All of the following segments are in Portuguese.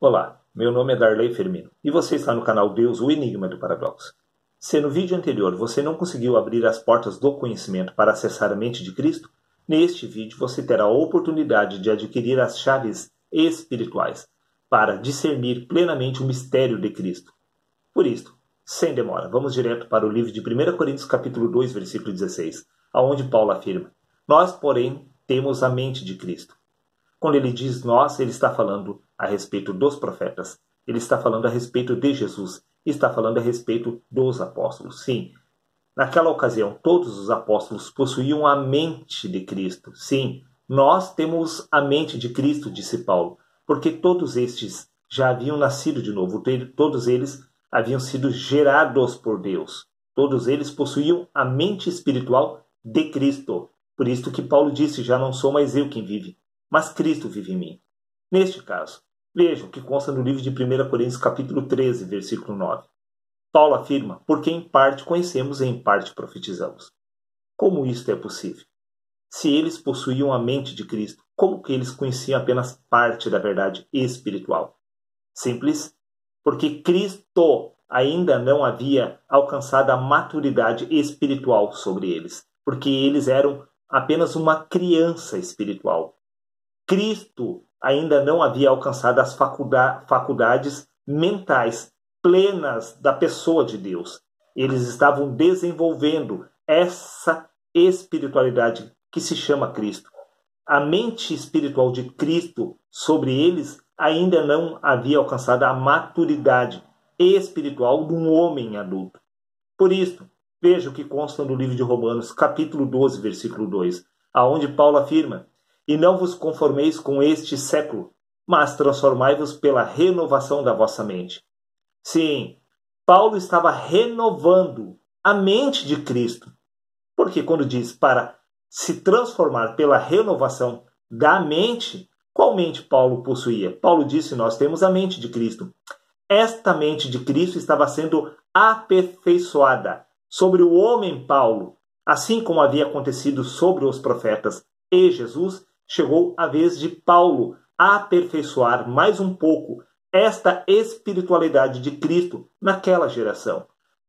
Olá, meu nome é Darley Firmino e você está no canal Deus, o Enigma do Paradoxo. Se no vídeo anterior você não conseguiu abrir as portas do conhecimento para acessar a mente de Cristo, neste vídeo você terá a oportunidade de adquirir as chaves espirituais para discernir plenamente o mistério de Cristo. Por isto, sem demora, vamos direto para o livro de 1 Coríntios capítulo 2, versículo 16, aonde Paulo afirma: Nós, porém, temos a mente de Cristo. Quando ele diz nós, ele está falando a respeito dos profetas. Ele está falando a respeito de Jesus. Está falando a respeito dos apóstolos. Sim, naquela ocasião, todos os apóstolos possuíam a mente de Cristo. Sim, nós temos a mente de Cristo, disse Paulo, porque todos estes já haviam nascido de novo. Todos eles haviam sido gerados por Deus. Todos eles possuíam a mente espiritual de Cristo. Por isso que Paulo disse, já não sou mais eu quem vive, mas Cristo vive em mim. Neste caso, veja o que consta no livro de 1 Coríntios capítulo 13, versículo 9. Paulo afirma, porque em parte conhecemos e em parte profetizamos. Como isto é possível? Se eles possuíam a mente de Cristo, como que eles conheciam apenas parte da verdade espiritual? Simples, porque Cristo ainda não havia alcançado a maturidade espiritual sobre eles, porque eles eram apenas uma criança espiritual. Cristo ainda não havia alcançado as faculdades mentais plenas da pessoa de Deus. Eles estavam desenvolvendo essa espiritualidade que se chama Cristo. A mente espiritual de Cristo sobre eles ainda não havia alcançado a maturidade espiritual de um homem adulto. Por isso, veja o que consta no livro de Romanos, capítulo 12, versículo 2, aonde Paulo afirma: E não vos conformeis com este século, mas transformai-vos pela renovação da vossa mente. Sim, Paulo estava renovando a mente de Cristo. Porque quando diz para se transformar pela renovação da mente, qual mente Paulo possuía? Paulo disse, nós temos a mente de Cristo. Esta mente de Cristo estava sendo aperfeiçoada sobre o homem Paulo, assim como havia acontecido sobre os profetas e Jesus. Chegou a vez de Paulo aperfeiçoar mais um pouco esta espiritualidade de Cristo naquela geração.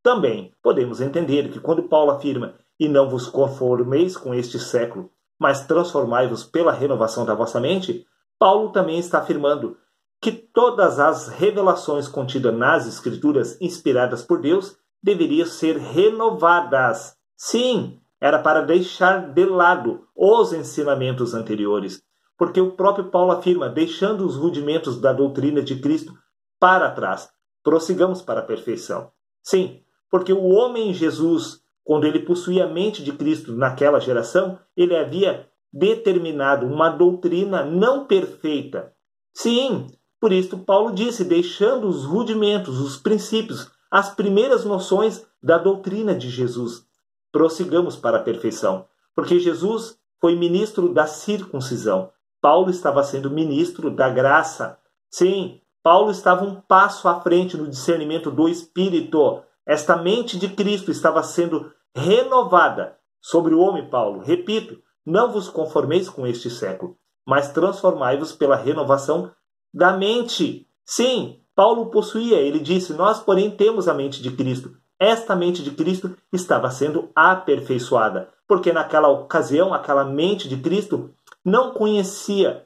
Também podemos entender que quando Paulo afirma: E não vos conformeis com este século, mas transformai-vos pela renovação da vossa mente, Paulo também está afirmando que todas as revelações contidas nas Escrituras inspiradas por Deus deveriam ser renovadas. Sim, era para deixar de lado os ensinamentos anteriores, porque o próprio Paulo afirma, deixando os rudimentos da doutrina de Cristo para trás, prossigamos para a perfeição. Sim, porque o homem Jesus, quando ele possuía a mente de Cristo naquela geração, ele havia determinado uma doutrina não perfeita. Sim, por isso Paulo disse, deixando os rudimentos, os princípios, as primeiras noções da doutrina de Jesus. Prossigamos para a perfeição, porque Jesus foi ministro da circuncisão. Paulo estava sendo ministro da graça. Sim, Paulo estava um passo à frente no discernimento do Espírito. Esta mente de Cristo estava sendo renovada sobre o homem Paulo. Repito, não vos conformeis com este século, mas transformai-vos pela renovação da mente. Sim, Paulo possuía, ele disse, nós porém temos a mente de Cristo. Esta mente de Cristo estava sendo aperfeiçoada, porque naquela ocasião, aquela mente de Cristo não conhecia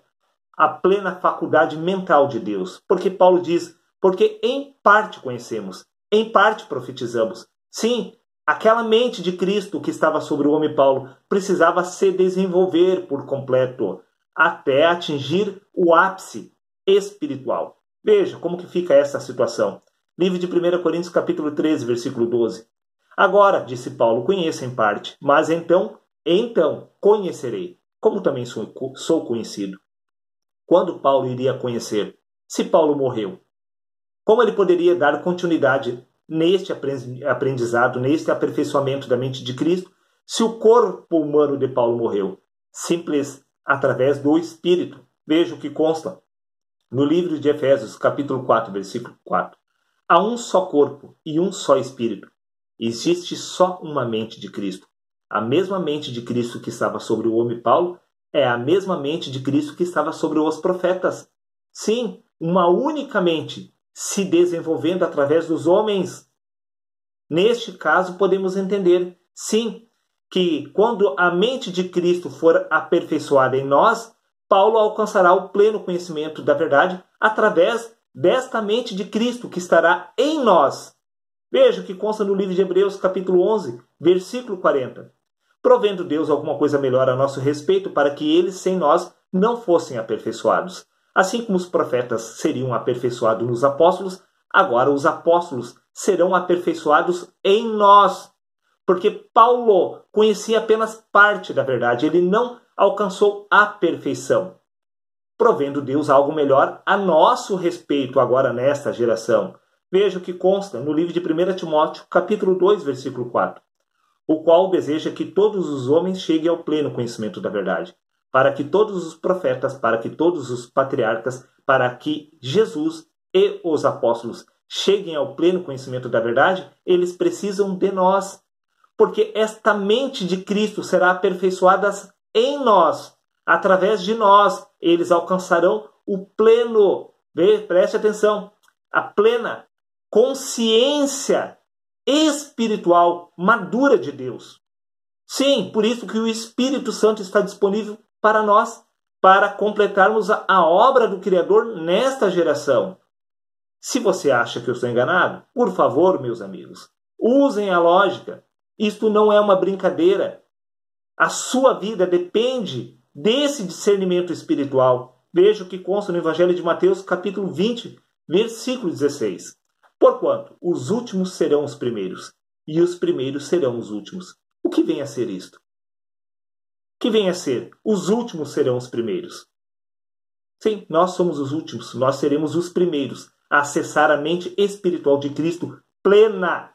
a plena faculdade mental de Deus. Porque Paulo diz, porque em parte conhecemos, em parte profetizamos. Sim, aquela mente de Cristo que estava sobre o homem Paulo precisava se desenvolver por completo, até atingir o ápice espiritual. Veja como que fica essa situação. Livro de 1 Coríntios capítulo 13, versículo 12. Agora, disse Paulo, conheço em parte, mas então conhecerei, como também sou conhecido. Quando Paulo iria conhecer? Se Paulo morreu, como ele poderia dar continuidade neste aprendizado, neste aperfeiçoamento da mente de Cristo, se o corpo humano de Paulo morreu? Simples, através do Espírito. Veja o que consta no livro de Efésios, capítulo 4, versículo 4. Há um só corpo e um só Espírito. Existe só uma mente de Cristo. A mesma mente de Cristo que estava sobre o homem Paulo é a mesma mente de Cristo que estava sobre os profetas. Sim, uma única mente se desenvolvendo através dos homens. Neste caso, podemos entender, sim, que quando a mente de Cristo for aperfeiçoada em nós, Paulo alcançará o pleno conhecimento da verdade através desta mente de Cristo que estará em nós. Veja o que consta no livro de Hebreus, capítulo 11, versículo 40. Provendo Deus alguma coisa melhor a nosso respeito, para que eles, sem nós, não fossem aperfeiçoados. Assim como os profetas seriam aperfeiçoados nos apóstolos, agora os apóstolos serão aperfeiçoados em nós. Porque Paulo conhecia apenas parte da verdade, ele não alcançou a perfeição. Provendo Deus algo melhor a nosso respeito agora nesta geração. Veja o que consta no livro de 1 Timóteo, capítulo 2, versículo 4. O qual deseja que todos os homens cheguem ao pleno conhecimento da verdade, para que todos os profetas, para que todos os patriarcas, para que Jesus e os apóstolos cheguem ao pleno conhecimento da verdade, eles precisam de nós, porque esta mente de Cristo será aperfeiçoada em nós, através de nós, eles alcançarão o pleno, preste atenção, a plena consciência espiritual madura de Deus. Sim, por isso que o Espírito Santo está disponível para nós, para completarmos a obra do Criador nesta geração. Se você acha que eu estou enganado, por favor, meus amigos, usem a lógica. Isto não é uma brincadeira. A sua vida depende desse discernimento espiritual. Veja o que consta no Evangelho de Mateus, capítulo 20, versículo 16. Porquanto os últimos serão os primeiros, e os primeiros serão os últimos. O que vem a ser isto? O que vem a ser? Os últimos serão os primeiros. Sim, nós somos os últimos, nós seremos os primeiros a acessar a mente espiritual de Cristo plena.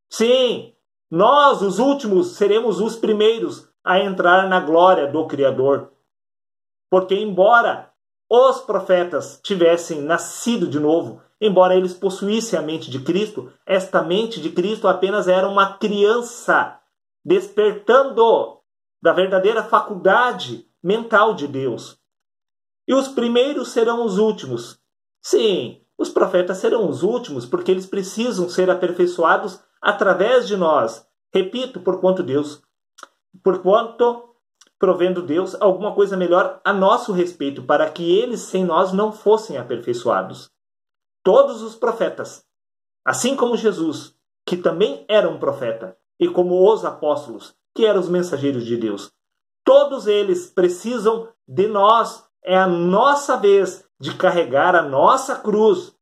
Sim, nós, os últimos, seremos os primeiros a entrar na glória do Criador. Porque embora os profetas tivessem nascido de novo, embora eles possuíssem a mente de Cristo, esta mente de Cristo apenas era uma criança despertando da verdadeira faculdade mental de Deus. E os primeiros serão os últimos. Sim, os profetas serão os últimos, porque eles precisam ser aperfeiçoados através de nós. Repito, porquanto provendo Deus alguma coisa melhor a nosso respeito, para que eles sem nós não fossem aperfeiçoados. Todos os profetas, assim como Jesus, que também era um profeta, e como os apóstolos, que eram os mensageiros de Deus, todos eles precisam de nós. É a nossa vez de carregar a nossa cruz.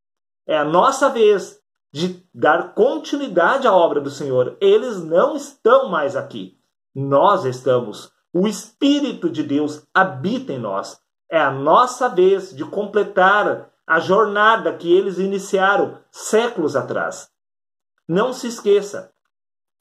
É a nossa vez de dar continuidade à obra do Senhor. Eles não estão mais aqui. Nós estamos. O Espírito de Deus habita em nós. É a nossa vez de completar a jornada que eles iniciaram séculos atrás. Não se esqueça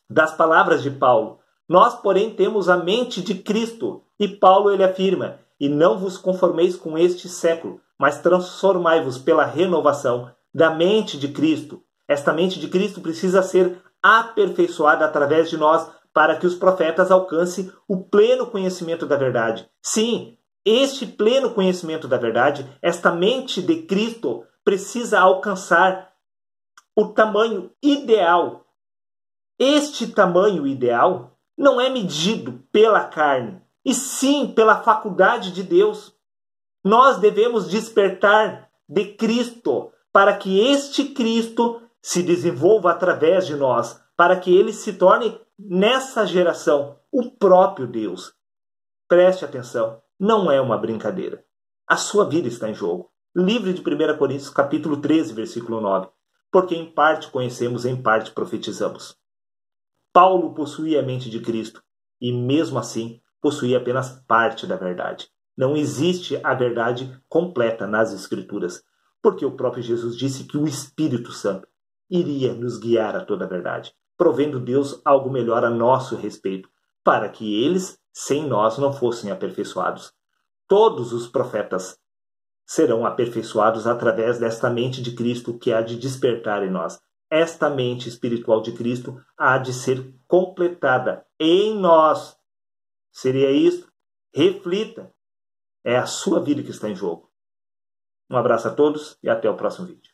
das palavras de Paulo. Nós, porém, temos a mente de Cristo. E Paulo ele afirma: e não vos conformeis com este século, mas transformai-vos pela renovação da mente de Cristo. Esta mente de Cristo precisa ser aperfeiçoada através de nós, para que os profetas alcancem o pleno conhecimento da verdade. Sim, este pleno conhecimento da verdade, esta mente de Cristo precisa alcançar o tamanho ideal. Este tamanho ideal não é medido pela carne, e sim pela faculdade de Deus. Nós devemos despertar de Cristo, para que este Cristo se desenvolva através de nós, para que ele se torne, nessa geração, o próprio Deus. Preste atenção, não é uma brincadeira. A sua vida está em jogo. Livro de 1 Coríntios, capítulo 13, versículo 9. Porque em parte conhecemos, em parte profetizamos. Paulo possuía a mente de Cristo, e mesmo assim, possuía apenas parte da verdade. Não existe a verdade completa nas Escrituras, porque o próprio Jesus disse que o Espírito Santo iria nos guiar a toda a verdade, provendo Deus algo melhor a nosso respeito, para que eles, sem nós, não fossem aperfeiçoados. Todos os profetas serão aperfeiçoados através desta mente de Cristo que há de despertar em nós. Esta mente espiritual de Cristo há de ser completada em nós. Seria isso? Reflita. É a sua vida que está em jogo. Um abraço a todos e até o próximo vídeo.